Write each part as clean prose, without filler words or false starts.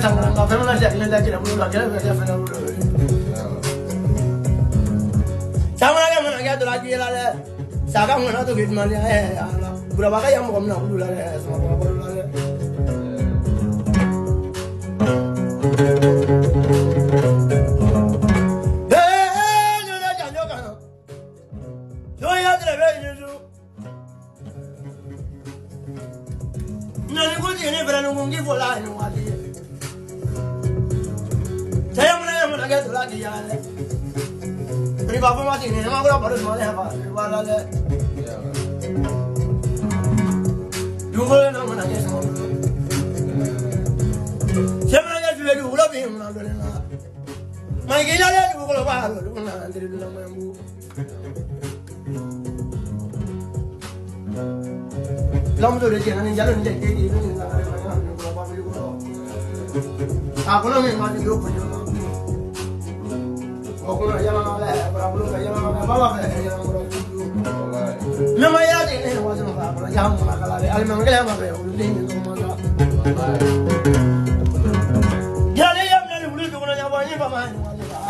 Sangat nggak pernah lihat lagi nak bulan lagi nak pernah bulan. Sama lagi mana kita lagi lah. Sekarang mana tu kita mana berapa kali yang mau nak bulan sama berapa bulan. Ini berani mungkin bola ini wali. Saya mana agak tu lagi ya. Ini bapa mati ni, nama aku baru semua apa? Bola le. Dua nama mana dia semua. Saya mana dia dua dua lebih mana dua ni. Mai kita le dua kalau baru, dua mana antara dua nama yang bu. Lama tu dia jangan jalan jadi ini. Aku nak memang hidup punya. Aku nak jalan ala, berapa lu jalan ala, bawa jalan berapa lu. Memang ya ini macam apa? Aku nak jalan mana kalau ada, memang kelihatan apa ya? Udah ini tu mana? Jadi yang mana boleh tu mana jalan ni apa?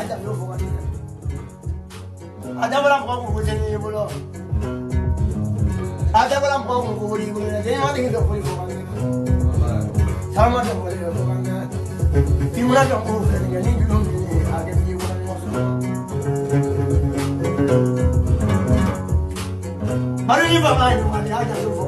Ada belum bukan ini. Ada berapa kamu macam ni bolo? Ada berapa kamu buri buri? Jadi mana hidup buri bukan? Sama tu buri bukan? Timur yang aku kerja ni belum ni ada di mana masuk. Hari ni bapa ni ada tu.